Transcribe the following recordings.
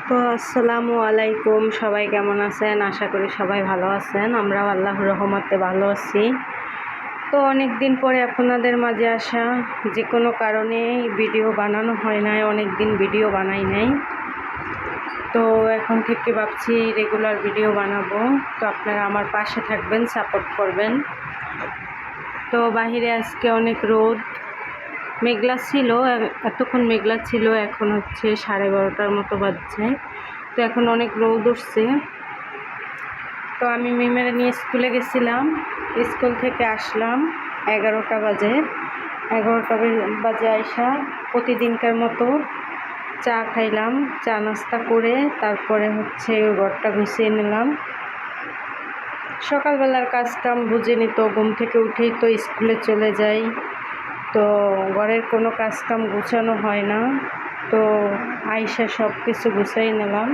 তো আসসালামু আলাইকুম, সবাই কেমন আছেন? আশা করি সবাই ভালো আছেন। আমরাও আল্লাহর রহমতে ভালো আছি। তো অনেক দিন পরে আপনাদের মাঝে আসা, যে কোনো কারণে ভিডিও বানানো হয় নাই, অনেক দিন ভিডিও বানাই নাই। তো এখন থেকে ভাবছি রেগুলার ভিডিও বানাবো। তো আপনারা আমার পাশে থাকবেন, সাপোর্ট করবেন। তো বাহিরে আজকে অনেক রোদ, মেঘলা ছিল, এতক্ষণ মেঘলা ছিল, এখন হচ্ছে 12:30টার মতো বাজছে। তো এখন অনেক রোদ উঠছে। তো আমি মিমেরে নিয়ে স্কুলে গেছিলাম, স্কুল থেকে আসলাম 11টা বাজে। 11টা বাজে আইসা প্রতিদিনকার মতো চা খাইলাম, চা নাস্তা করে তারপরে হচ্ছে ঘরটা গুছিয়ে নিলাম। সকালবেলার কাজ কাম বুঝে নিত, ঘুম থেকে উঠেই তো স্কুলে চলে যাই, তো ঘরের কোনো কাজ কাম গুছানো হয় না। তো আইসা সব কিছু গুছাই নিলাম।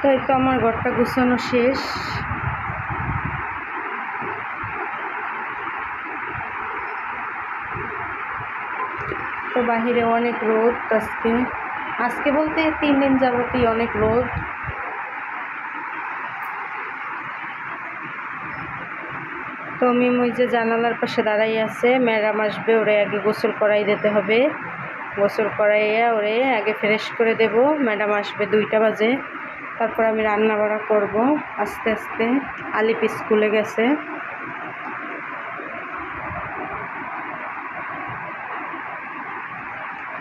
তো এই তো আমার ঘরটা গুছানো শেষ। তো বাহিরে অনেক রোদ, আজকে বলতে 3 দিন যাবতই অনেক রোদ। তো মিম ওই যে জানালার পাশে দাঁড়াই আছে, ম্যাডাম আসবে, ওরে আগে গোসল করাই দিতে হবে। গোসল করাইয়া ওরে আগে ফ্রেশ করে দেব। ম্যাডাম আসবে 2টা বাজে, তারপর আমি রান্না বাড়া করব আস্তে আস্তে। আলিপ স্কুলে গেছে।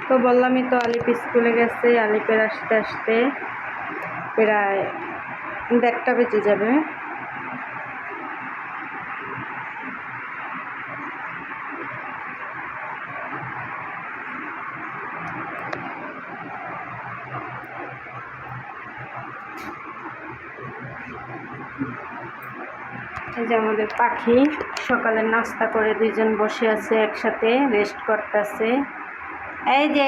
তো বললামই তো, আলিপ স্কুলে গেছে। আলিপের আসতে আসতে প্রায় 1টা বেজে যাবে। এই যে আমাদের পাখি সকালের নাস্তা করে 2জন বসে আছে একসাথে, রেস্ট করতেছে। এই যে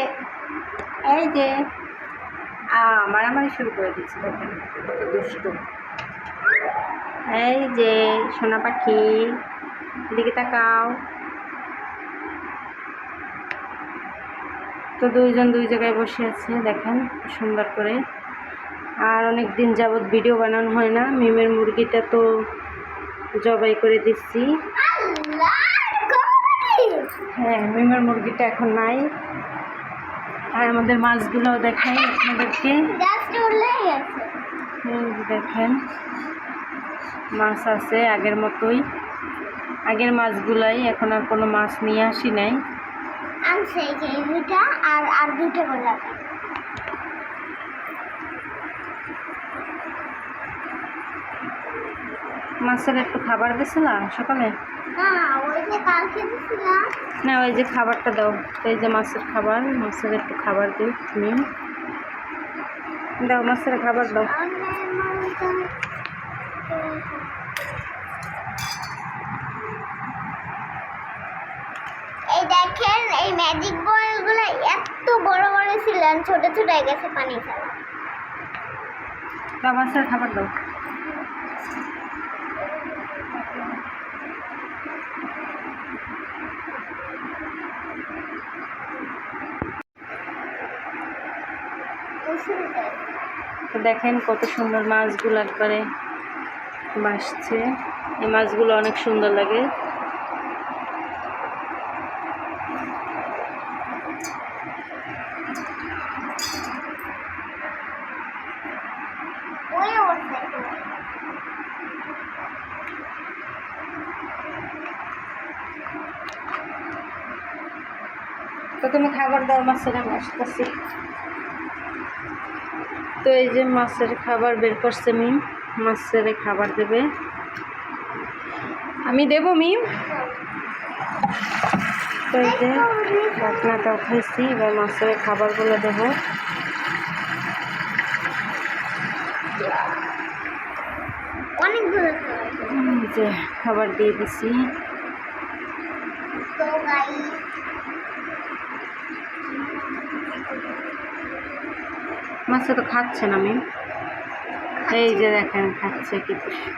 এই যে মারামারি শুরু করে দিচ্ছে, দেখেন কত দুষ্টু। এই যে সোনা পাখি, এদিকে তাকাও। তো 2জন 2 জায়গায় বসে আছে, দেখেন সুন্দর করে। আর অনেক দিন যাবৎ ভিডিও বানানো হয় না। মিমের মুরগিটা তো জবাই করে দিচ্ছি। হ্যাঁ, মিমের মুরগিটা এখন নাই। আর আমাদের মাছগুলোও দেখাই আপনাদেরকে। দেখেন মাছ আছে আগের মতোই, আগের মাছগুলাই। এখন আর কোনো মাছ নিয়ে আসি নাই। আর 2টা গোলাপ। মাছের একটু খাবার দিছিলাম সকালে না, ওই যে খাবারটা দাও। এই যে মাছের খাবার, মাছের একটু খাবার দিই। তুমি দাও, মাছের খাবার দাও। এই দেখেন, এই ম্যাজিক বলগুলো এত বড় বড় ছিল, ছোট ছোট হয়ে গেছে পানি ছাড়া। দাও, মাছের খাবার দাও। তো দেখেন কত সুন্দর মাছগুলো একবারে ভাসছে। এই মাছগুলো অনেক সুন্দর লাগে। তো তুমি খাবার দাও মাছের, আমি আসতেছি। তো এই যে মাছের খাবার বের করছে মিম, মাছের খাবার দেবে। আমি দেবো মিম। তো এই যে ঢাকনাটা উঠাইছি, এবার মাছের খাবারগুলো দেবো। অনেকগুলো যে খাবার দিয়ে দিছি। তো গাইস, মাছটা তো খাচ্ছে না মিম। এই যে দেখেন খাচ্ছে,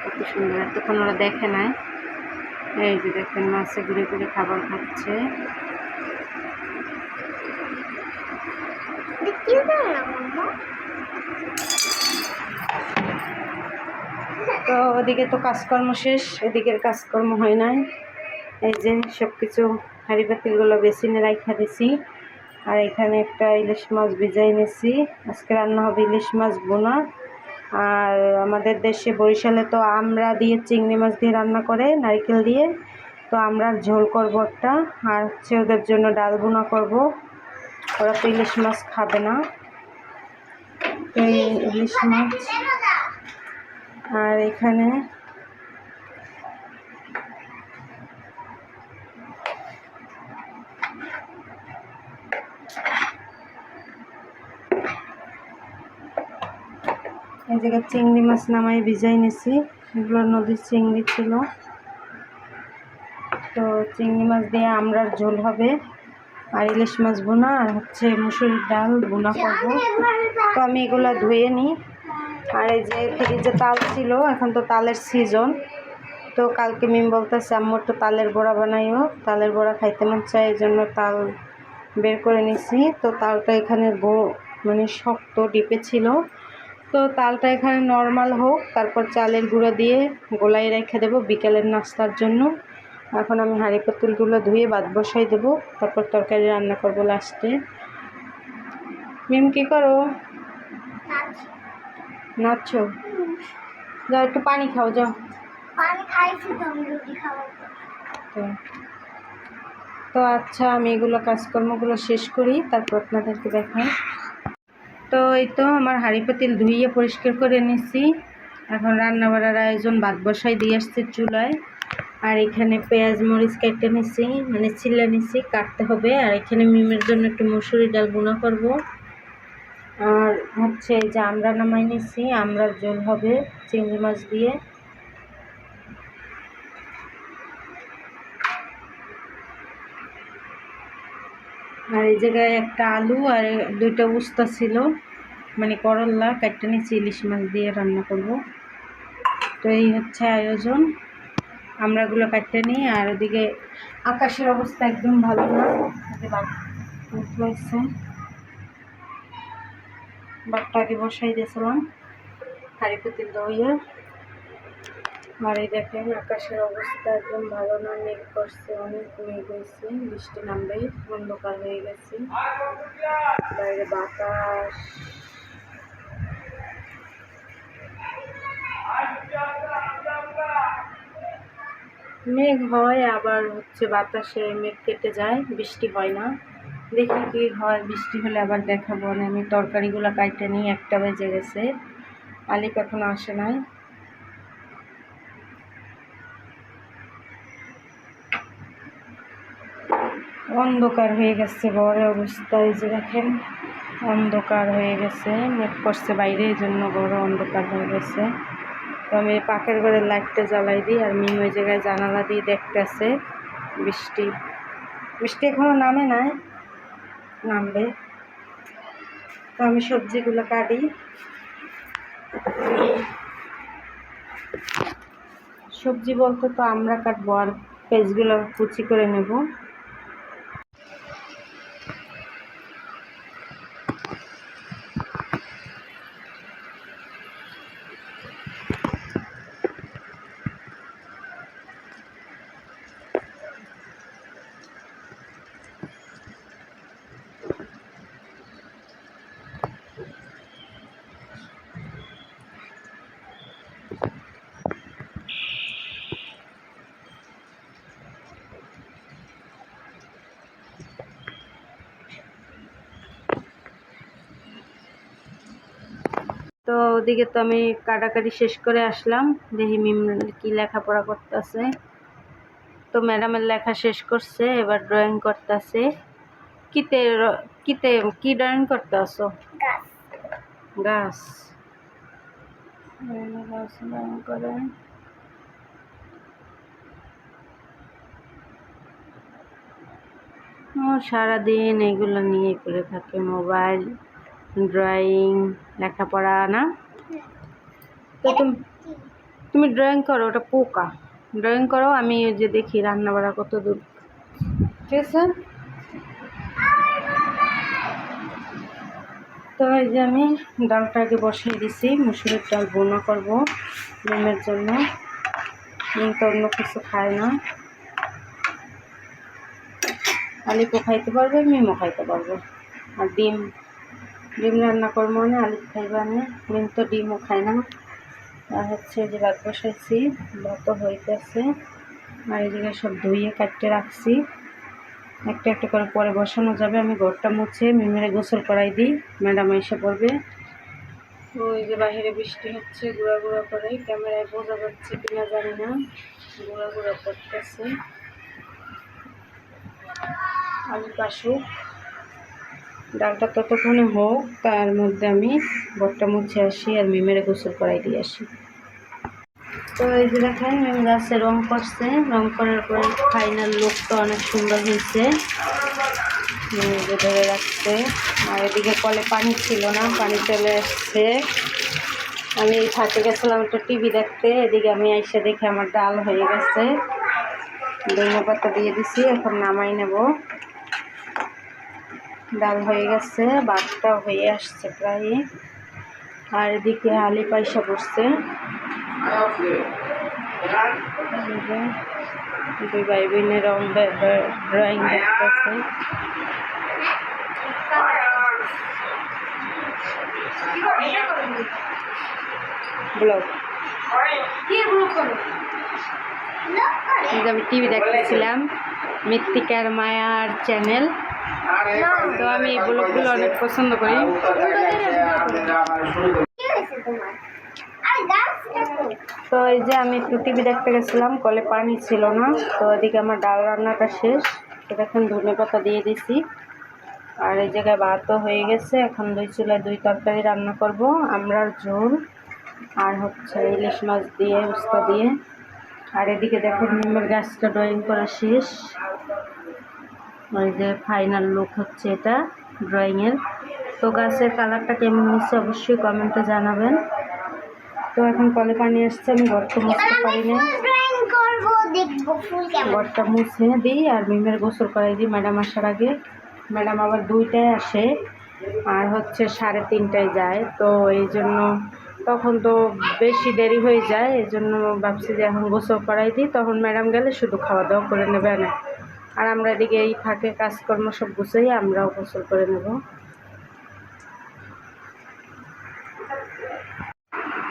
কত সুন্দর। এতক্ষণ ওরা দেখে নাই। এই যে দেখেন মাছে ঘুরে ঘুরে খাবার খাচ্ছে। দাও না মাম্মা। তো ওদিকে তো কাজকর্ম শেষ, এদিকের কাজকর্ম হয় নাই। এই যে সব কিছু হাঁড়ি পাতিলগুলো বেসিনে রাখা দিছি। আর এখানে একটা ইলিশ মাছ ভিজাই নিছি। আজকে রান্না হবে ইলিশ মাছ বোনা। আর আমাদের দেশে বরিশালে তো আমড়া দিয়ে চিংড়ি মাছ দিয়ে রান্না করে, নারকেল দিয়ে। তো আমড়ার ঝোল করবো একটা, আর হচ্ছে ওদের জন্য ডাল বোনা করবো। ওরা তো ইলিশ মাছ খাবে না। তো এই ইলিশ মাছ। আর এখানে এই জায়গায় চিংড়ি মাছ নামাই ভিজাই নিছি। এগুলো নদীর চিংড়ি ছিল। তো চিংড়ি মাছ দিয়ে আমড়ার ঝোল হবে, আর ইলিশ মাছ বোনা, আর হচ্ছে মুসুরির ডাল বোনা করবো। তো আমি এগুলো ধুয়ে নিই। আর এই যে ফ্রিজে তাল ছিল, এখন তো তালের সিজন। তো কালকে মিম বলতেছে আম্মু তো তালের বড়া বানাইও, তালের বড়া খাইতে মন চায়, এই জন্য তাল বের করে নিছি। তো তালটা এখানে মানে শক্ত ডিপে ছিল। তো তালটা এখানে নর্মাল হোক, তারপর চালের গুঁড়ো দিয়ে গোলাই রেখে দেবো বিকেলের নাস্তার জন্য। এখন আমি হাঁড়ি পাতিলগুলো ধুয়ে ভাত বসাই দেবো, তারপর তরকারি রান্না করবো লাস্টে। মিম কী করো? নাচছো? যাও একটু পানি খাও, যাও। পানি খাইছি তো, আমি রুটি খাবো। তো আচ্ছা, আমি এগুলো কাজকর্মগুলো শেষ করি, তারপর আপনাদেরকে দেখাই। তো এই তো আমার হাঁড়ি পাতিল ধুইয়ে পরিষ্কার করে নিছি। এখন রান্না বাড়ার আয়োজন, ভাত বসাই দিয়ে আসছি চুলায়। আর এখানে পেঁয়াজ মরিচ কেটে নিছি, মানে ছিলে নিছি, কাটতে হবে। আর এখানে মিমের জন্য একটু মুসুরি ডাল বোনা করব। আর হচ্ছে এই যে আমড়া নামাই নিছি, আমড়ার ঝোল হবে চিংড়ি মাছ দিয়ে। আর এই জায়গায় একটা আলু আর দুইটা উস্তা ছিল, মানে করল্লা কাটতে নিচ্ছি, ইলিশ মাছ দিয়ে রান্না করব। তো এই হচ্ছে আয়োজন। আমরাগুলো কাটতে নিই। আর ওদিকে আকাশের অবস্থা একদম ভালো না, হয়েছে বাটটা আগে বসাই দিয়েছিলাম হাঁড়ি পাতিল দইয়ে। আর এই দেখেন আকাশের অবস্থা একদম ভালো না, মেঘ করছে, অনেক মেঘ হয়েছে, বৃষ্টি নামবে, অন্ধকার হয়ে গেছে, বাইরে বাতাস। মেঘ হয় আবার হচ্ছে বাতাসে মেঘ কেটে যায়, বৃষ্টি হয় না। দেখি কি হয়, বৃষ্টি হলে আবার দেখাবো। আমি তরকারিগুলো কাটতে নিই, 1টা বেজে গেছে, আলিপ এখনো আসে নাই। অন্ধকার হয়ে গেছে, ঘরে অবস্থা এই যে দেখেন, অন্ধকার হয়ে গেছে, মেঘ করছে বাইরে, এই জন্য ঘরে অন্ধকার হয়ে গেছে। তো আমি পাকের ঘরের লাইটটা জ্বালাই দিই। আর মিম ওই জায়গায় জানালা দিয়ে দেখতেছে বৃষ্টি। বৃষ্টি এখনো নামে নাই, নামবে। তো আমি সবজিগুলো কাটি। সবজি বলতে তো আমরা কাটবো, আর পেঁয়াজগুলো কুচি করে নেব। তো ওদিকে তো আমি কাটাকাটি শেষ করে আসলাম, দেখি মিম কি লেখাপড়া করতেছে। তো ম্যাডামের লেখা শেষ করছে, এবার ড্রয়িং করতেছে। কিতে কিতে কি ড্রয়িং করতে আসো? গাছ। গাছ ড্রয়িং করে। ও সারাদিন এগুলো নিয়ে পড়ে থাকে, মোবাইল, ড্রয়িং, লেখাপড়া না। তো তুমি ড্রয়িং করো, ওটা পোকা। ড্রয়িং করো, আমি ওই যে দেখি রান্না বাড়া কত দূর। ঠিক আছে। তো এই যে আমি ডালটা আগে বসিয়ে দিছি, মুসুরির ডাল বোনা করব ডিমের জন্য। ডিম তো অন্য কিছু খায় না, আলিপও খাইতে পারবে, মিমও খাইতে পারবে। আর ডিম ডিম রান্না করবো মানে আলু খাইবে, আমি মিম তো ডিমও খায় না। আর হচ্ছে যে ভাত বসাইছি, ভাতও হইতেছে। আর এদিকে সব ধুয়ে কাটতে রাখছি, একটা একটা করে পরে বসানো যাবে। আমি ঘরটা মুছে মিমেরে গোসল করাই দিই, ম্যাডাম এসে পড়বে। ওই যে বাইরে বৃষ্টি হচ্ছে, গুঁড়া গুঁড়া করে, ক্যামেরায় বোঝা যাচ্ছে কিনা জানি না, গুঁড়া গুঁড়া করতেছে। আলু কাশুক, ডালটা ততক্ষণে হোক, তার মধ্যে আমি ঘরটা মুছে আসি আর মিমেরে গোসল করাই দিয়ে আসি। তো এই যে দেখেন মিম গাছে রং করছে, রং করার পরে ফাইনাল লুকটা অনেক সুন্দর হয়েছে, ধরে রাখছে। আর এদিকে কলে পানি ছিল না, পানি চলে আসছে। আমি এই ছাদে গেছিলাম একটু টিভি দেখতে, এদিকে আমি এসে দেখে আমার ডাল হয়ে গেছে, ধনে পাতা দিয়ে দিছি, এখন নামাই নেব। ডাল হয়ে গেছে, ভাতটাও হয়ে আসছে প্রায়। আর এদিকে আলি পয়সা পড়ছে, দুই ভাই বোনের রং ড্রয়িং দেখতেছে। ব্লগ আমি টিভি দেখতেছিলাম, মৃত্তিকার মায়ার চ্যানেল। তো আমি এই ব্লগগুলো অনেক পছন্দ করি। তো এই যে আমি একটু টিভি দেখতে গেছিলাম, কলে পানি ছিল না। তো এদিকে আমার ডাল রান্নাটা শেষ, তো এখন ধনে পাতা দিয়ে দিছি। আর এই জায়গায় ভাতও হয়ে গেছে, এখন দুই চুলায় দুই তরকারি রান্না করব, আমরার ঝোল আর হচ্ছে ইলিশ মাছ দিয়ে, উস্তা দিয়ে। আর এদিকে দেখুন নিমের গাছটা ড্রয়িং করা শেষ, ওই যে ফাইনাল লুক হচ্ছে এটা ড্রয়িংয়ের। তো গাছের কালারটা কেমন হয়েছে অবশ্যই কমেন্টে জানাবেন। তো এখন কলে পানি আসছে, আমি ঘরটা মুছতে পারি না, ঘরটা মুছে দিই আর মিমের গোসল করাই দিই ম্যাডাম আসার আগে। ম্যাডাম আবার 2টায় আসে আর হচ্ছে 3:30টায় যায়, তো এই জন্য তখন তো বেশি দেরি হয়ে যায়, এই জন্য ভাবছি যে এখন গোসল করাই দিই, তখন ম্যাডাম গেলে শুধু খাওয়া দাওয়া করে নেবে না। আর আমরা এদিকে এই ফাঁকে কাজকর্ম সব গুছাই, আমরাও গোসল করে নেব।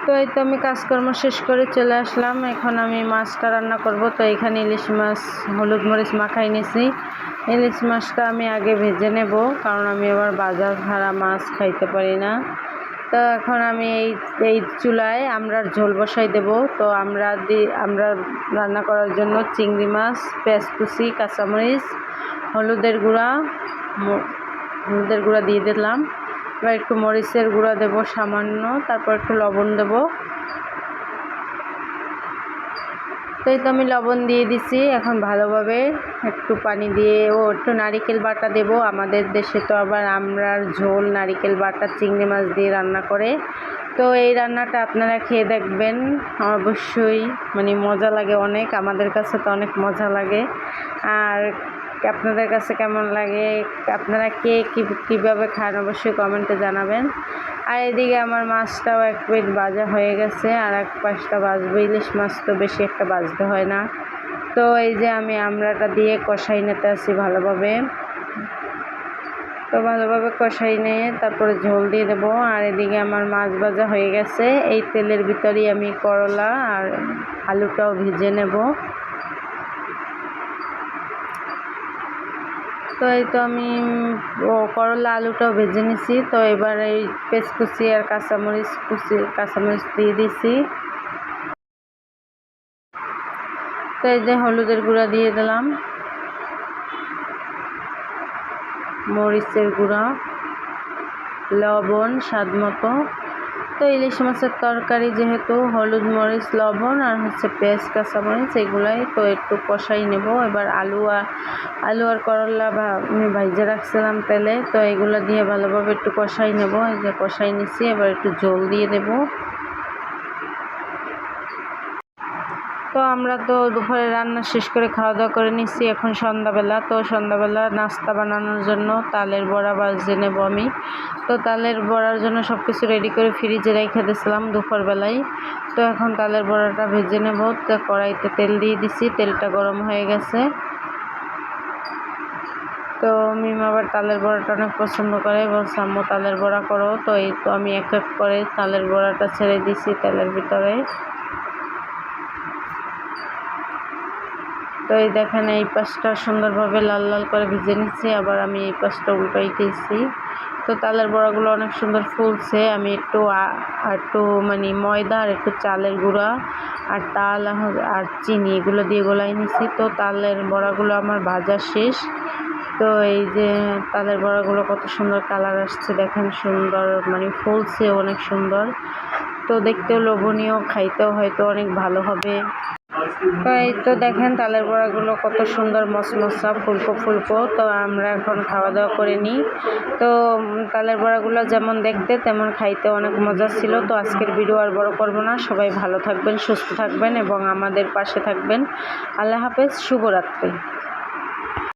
তো এই তো আমি কাজকর্ম শেষ করে চলে আসলাম, এখন আমি মাছটা রান্না করব। তো এখানে ইলিশ মাছ হলুদ মরিচ মাখাই নিয়েছি। ইলিশ মাছটা আমি আগে ভেজে নেব, কারণ আমি আবার বাজার ছাড়া মাছ খাইতে পারি না। তো এখন আমি এই চুলায় আমরার ঝোল বসাই দেব। তো আমরা রান্না করার জন্য চিংড়ি মাছ, পেঁয়াজ কুচি, কাঁচামরিচ, হলুদের গুঁড়া দিয়ে দিলাম। এবার একটু মরিচের গুঁড়া দেব সামান্য, তারপর একটু লবণ দেব। তো এই তো আমি লবণ দিয়ে দিছি, এখন ভালোভাবে একটু পানি দিয়ে একটু নারিকেল বাটা দেব। আমাদের দেশে তো আবার আমরার ঝোল নারিকেল বাটা চিংড়ি মাছ দিয়ে রান্না করে। তো এই রান্নাটা আপনারা খেয়ে দেখবেন, অবশ্যই মজা লাগে অনেক, আমাদের কাছে তো অনেক মজা লাগে। আর আপনাদের কাছে কেমন লাগে, আপনারা কীভাবে খান অবশ্যই কমেন্টে জানাবেন। আর এদিকে আমার মাছটাও এক প্লেট ভাজা হয়ে গেছে, আর এক পাশটা ভাজবো। ইলিশ মাছ তো বেশি একটা ভাজতে হয় না। তো এই যে আমি আমড়াটা দিয়ে কষাই নিতে আসি ভালোভাবে। তো ভালোভাবে কষাই নিয়ে তারপরে ঝোল দিয়ে দেবো। আর এদিকে আমার মাছ ভাজা হয়ে গেছে, এই তেলের ভিতরেই আমি করলা আর আলুটাও ভেজে নেব। তো এই তো আমি করলা আলুটাও ভেজে নিছি। তো এবার এই পেঁয়াজ কুচি আর কাঁচামরিচ দিয়ে দিছি। তো এই যে হলুদের গুঁড়া দিয়ে দিলাম, মরিচের গুঁড়া, লবণ স্বাদ মতো। তো ইলিশ মাছের তরকারি যেহেতু হলুদ মরিচ লবণ আর হচ্ছে পেঁয়াজ কাঁচামরিচ এগুলাই, তো একটু কষাই নেব। এবার আলু আর করলা আমি ভাইজে রাখছিলাম তেলে, তো এগুলো দিয়ে ভালোভাবে একটু কষাই নেব। এই যে কষাই নিচ্ছি, এবার একটু ঝোল দিয়ে দেব। তো আমরা তো দুপুরে রান্না শেষ করে খাওয়া দাওয়া করে নিচ্ছি, এখন সন্ধ্যাবেলা। তো সন্ধ্যাবেলা নাস্তা বানানোর জন্য তালের বড়া ভেজে নেব আমি। তো তালের বড়ার জন্য সব কিছু রেডি করে ফ্রিজে রেখে দিয়েছিলাম দুপুরবেলায়। তো এখন তালের বড়াটা ভেজে নেব। তো কড়াইতে তেল দিয়ে দিছি, তেলটা গরম হয়ে গেছে। তো মিম আবার তালের বড়াটা অনেক পছন্দ করে, বলছে আম্মু তালের বড়া করো। তো এই তো আমি এক এক করে তালের বড়াটা ছেড়ে দিছি তেলের ভিতরে। তো এই দেখেন এই পাশটা সুন্দরভাবে লাল লাল করে ভেজে নিচ্ছি, আবার আমি এই পাশটা উল্টাইতেছি। তো তালের বড়াগুলো অনেক সুন্দর ফুলছে। আমি একটু মানে ময়দা আর একটু চালের গুঁড়া আর তাল আর চিনি এগুলো দিয়ে গোলাই নিছি। তো তালের বড়াগুলো আমার ভাজা শেষ। তো এই যে তালের বড়াগুলো কত সুন্দর কালার আসছে দেখেন, সুন্দর মানে ফুলছে অনেক সুন্দর। তো দেখতেও লোভনীয়, খাইতেও হয়তো অনেক ভালো হবে। তো এই তো দেখেন তালের বড়াগুলো কত সুন্দর মশমশা ফুলকো ফুলকো। তো আমরা এখন খাওয়া দাওয়া করে নিই। তো তালের বড়াগুলো যেমন দেখতে তেমন খাইতে অনেক মজা ছিল। তো আজকের ভিডিও আর বড় করব না। সবাই ভালো থাকবেন, সুস্থ থাকবেন এবং আমাদের পাশে থাকবেন। আল্লাহ হাফেজ, শুভরাত্রি।